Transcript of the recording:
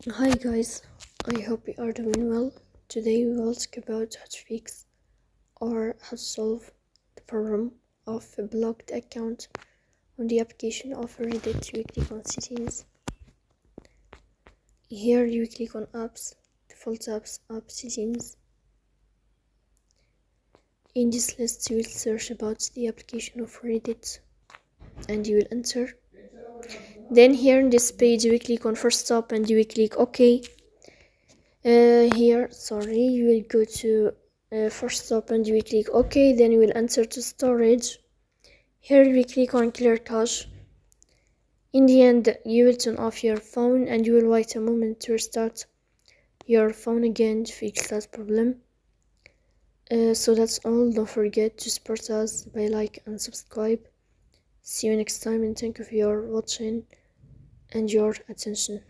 Hi guys, I hope you are doing well. Today we will talk about how to fix or how to solve the problem of a blocked account on the application of Reddit. You click on settings. Here you click on apps, default apps, app settings. In this list you will search about the application of Reddit and you will enter. Then here in this page you will click on first stop and you will click OK. You will go to first stop and you will click OK. Then you will enter to storage. Here you will click on clear cache. In the end you will turn off your phone and you will wait a moment to restart your phone again to fix that problem. So that's all. Don't forget to support us by like and subscribe. See you next time and thank you for your watching and your attention.